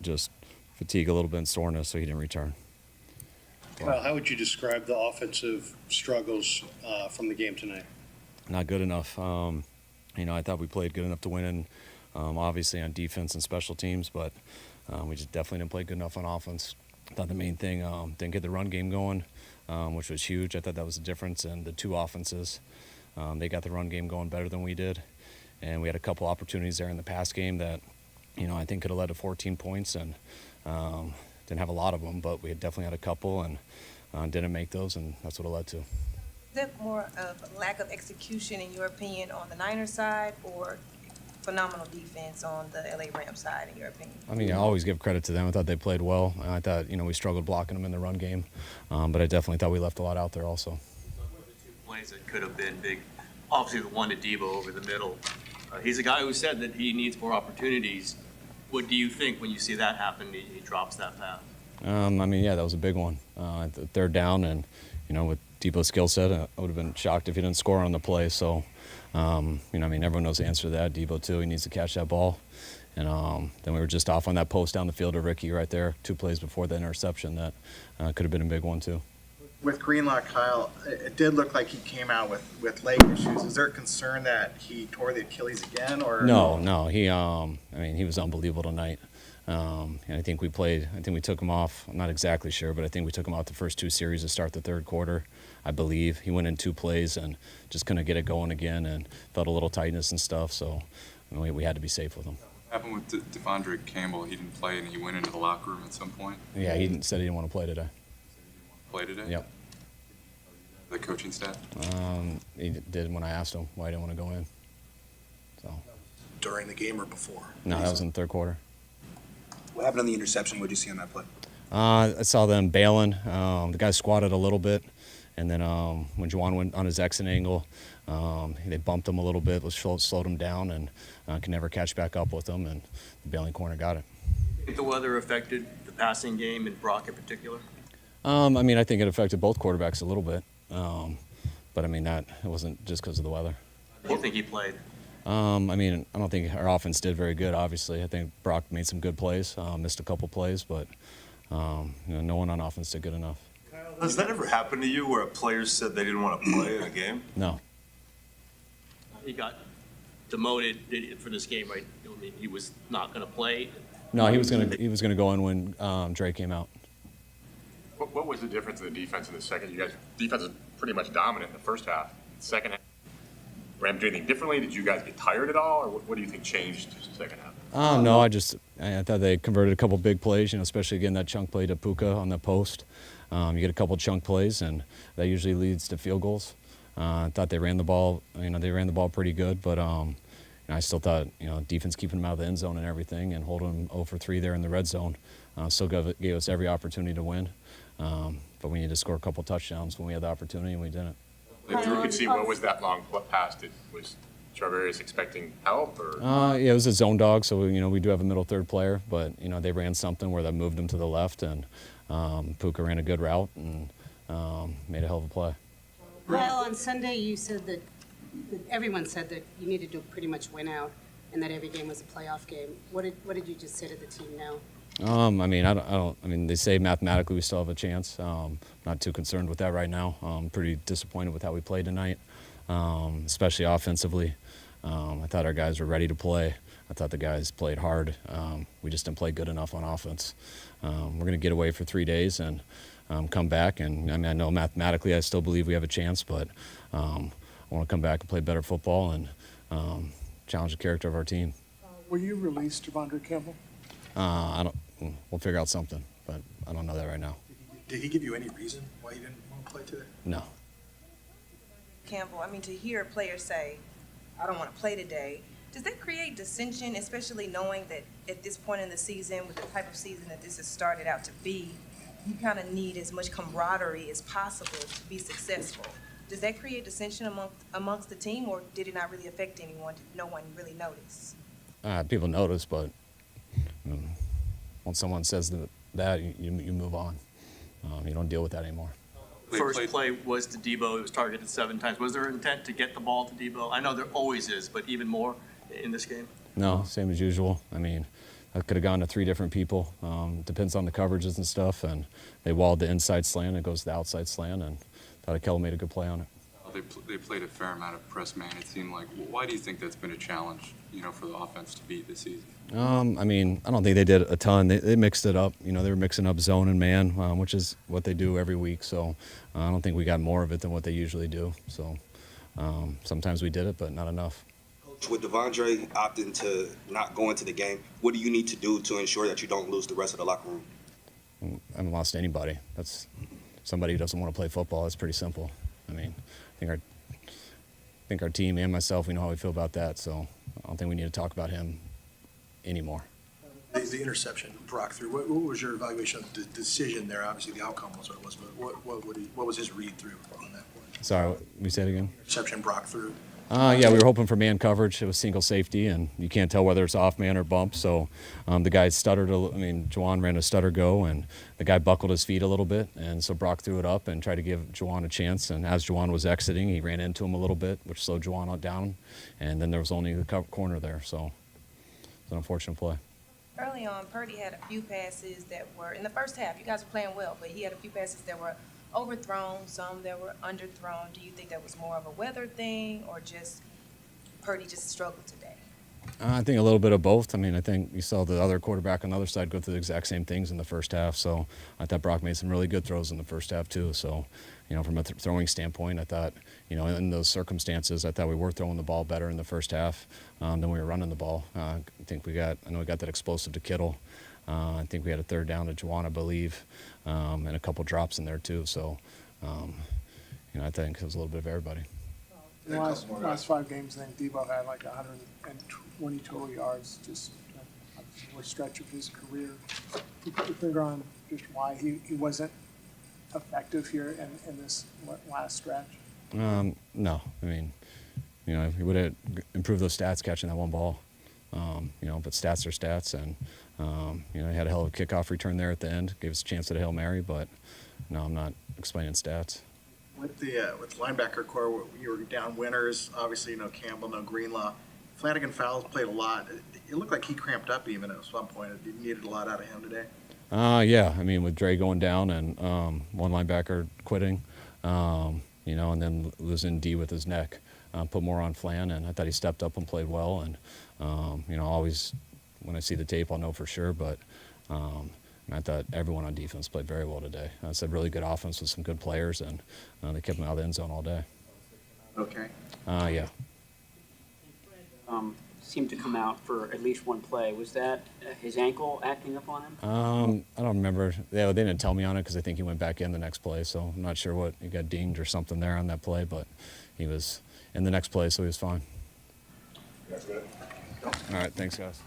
just fatigue a little bit and soreness, so he didn't return. Kyle, how would you describe the offensive struggles from the game tonight? Not good enough. I thought we played good enough to win, and obviously on defense and special teams, but we just definitely didn't play good enough on offense. I thought the main thing, didn't get the run game going, which was huge. I thought that was the difference in the two offenses. They got the run game going better than we did, and we had a couple opportunities there in the pass game that, I think could have led to 14 points, and didn't have a lot of them, but we had definitely had a couple and didn't make those, and that's what it led to. Is that more of a lack of execution, in your opinion, on the Niners side, or phenomenal defense on the LA Rams side, in your opinion? I mean, I always give credit to them. I thought they played well. I thought, we struggled blocking them in the run game, but I definitely thought we left a lot out there also. The two plays that could have been big, obviously the one to De'Vo over the middle. He's a guy who said that he needs more opportunities. What do you think when you see that happen, he drops that pass? That was a big one. Third down, and, with De'Vo's skill set, I would have been shocked if he didn't score on the play. So, everyone knows the answer to that. De'Vo, too, he needs to catch that ball. And then we were just off on that post down the field to Ricky right there, 2 plays before the interception. That could have been a big one, too. With Greenlaw, Kyle, it did look like he came out with leg issues. Is there a concern that he tore the Achilles again, or No. He was unbelievable tonight. And I think we took him off. I'm not exactly sure, but I think we took him out the first 2 series to start the third quarter. I believe he went in 2 plays and just couldn't get it going again, and felt a little tightness and stuff. So we had to be safe with him. What happened with De'Vondre Campbell? He didn't play, and he went into the locker room at some point. Yeah, he said he didn't want to play today. Play today? Yep. The coaching staff? He did when I asked him why he didn't want to go in. So. During the game or before? No, that was in the third quarter. What happened on the interception? What did you see on that play? I saw them bailing. The guy squatted a little bit, and then when Juwan went on his exit angle, they bumped him a little bit, slowed him down, and could never catch back up with him, and the bailing corner got it. I think the weather affected the passing game and Brock in particular? I think it affected both quarterbacks a little bit, but it wasn't just because of the weather. Do you think he played? I don't think our offense did very good, obviously. I think Brock made some good plays, missed a couple plays, but no one on offense did good enough. Has that ever happened to you where a player said they didn't want to play in a game? No. He got demoted for this game, right? He was not going to play? No, he was gonna go in when Drake came out. What was the difference in the defense in the second? You guys' defense is pretty much dominant in the first half. Second half, Rams do anything differently? Did you guys get tired at all, or what do you think changed in the second half? No, I thought they converted a couple big plays, especially getting that chunk play to Puka on the post. You get a couple chunk plays, and that usually leads to field goals. I thought they ran the ball. They ran the ball pretty good, but I still thought defense keeping them out of the end zone and everything, and holding them 0 for 3 there in the red zone still gave us every opportunity to win. But we needed to score a couple touchdowns when we had the opportunity, and we didn't. If Drew could see what was that long pass, was Charvarius expecting help? Or? Yeah, it was a zone dog, so we do have a middle third player, but they ran something where that moved him to the left, and Puka ran a good route and made a hell of a play. Well, on Sunday you said that everyone said that you needed to pretty much win out, and that every game was a playoff game. What did you just say to the team now? They say mathematically we still have a chance. Not too concerned with that right now. I'm pretty disappointed with how we played tonight, especially offensively. I thought our guys were ready to play. I thought the guys played hard. We just didn't play good enough on offense. We're going to get away for 3 days and come back. And I know mathematically I still believe we have a chance, but I want to come back and play better football and challenge the character of our team. Will you release De'Vondre Campbell? We'll figure out something, but I don't know that right now. Did he give you any reason why he didn't want to play today? No. Campbell, to hear players say, I don't want to play today, does that create dissension, especially knowing that at this point in the season, with the type of season that this has started out to be, you kind of need as much camaraderie as possible to be successful? Does that create dissension amongst the team, or did it not really affect anyone? Did no one really notice? People notice, but once someone says that you move on. You don't deal with that anymore. First play was to De'Vo. It was targeted 7 times. Was there intent to get the ball to De'Vo? I know there always is, but even more in this game? No, same as usual. I could have gone to 3 different people. Depends on the coverages and stuff. And they walled the inside slant. It goes to the outside slant. And thought Kel made a good play on it. They played a fair amount of press man, it seemed like. Why do you think that's been a challenge, for the offense to beat this season? I mean, I don't think they did a ton. They mixed it up. They were mixing up zone and man, which is what they do every week. So I don't think we got more of it than what they usually do. So sometimes we did it, but not enough. With De'Vondre opting to not go into the game, what do you need to do to ensure that you don't lose the rest of the locker room? I haven't lost anybody. That's somebody who doesn't want to play football. It's pretty simple. I mean, I think our team and myself, we know how we feel about that. So I don't think we need to talk about him anymore. The interception Brock threw, what was your evaluation of the decision there? Obviously, the outcome was what it was, but what was his read-through on that point? Sorry, we say it again? Interception Brock threw. Yeah, we were hoping for man coverage. It was single safety, and you can't tell whether it's off man or bump. So the guy stuttered. Juwan ran a stutter go, and the guy buckled his feet a little bit. And so Brock threw it up and tried to give Juwan a chance. And as Juwan was exiting, he ran into him a little bit, which slowed Juwan down. And then there was only the corner there. So it's an unfortunate play. Early on, Purdy had a few passes that were, in the first half, you guys were playing well, but he had a few passes that were overthrown, some that were underthrown. Do you think that was more of a weather thing or just Purdy just struggled today? I think a little bit of both. I think you saw the other quarterback on the other side go through the exact same things in the first half. So I thought Brock made some really good throws in the first half too. So, from a throwing standpoint, I thought, in those circumstances, I thought we were throwing the ball better in the first half than we were running the ball. I know we got that explosive to Kittle. I think we had a third down to Juwan, I believe, and a couple drops in there too. So, I think it was a little bit of everybody. In the last 5 games, I think Debo had like 120 total yards, just a more stretch of his career. You put your finger on just why he wasn't effective here in this last stretch? No. He would have improved those stats catching that one ball. But stats are stats, and he had a hell of a kickoff return there at the end, gave us a chance at a Hail Mary, but no, I'm not explaining stats. With the linebacker core, you were down winners. Obviously, Campbell, no Greenlaw. Flanagan Fowles played a lot. It looked like he cramped up even at some point. You needed a lot out of him today. Yeah. With Dre going down and one linebacker quitting, and then losing D with his neck, put more on Flan, and I thought he stepped up and played well. And always when I see the tape, I'll know for sure. But I thought everyone on defense played very well today. It's a really good offense with some good players, and they kept them out of the end zone all day. Okay. Yeah. Seemed to come out for at least one play. Was that his ankle acting up on him? I don't remember. They didn't tell me on it because I think he went back in the next play. So I'm not sure what he got dinged or something there on that play, but he was in the next play, so he was fine. That's good. All right, thanks, guys.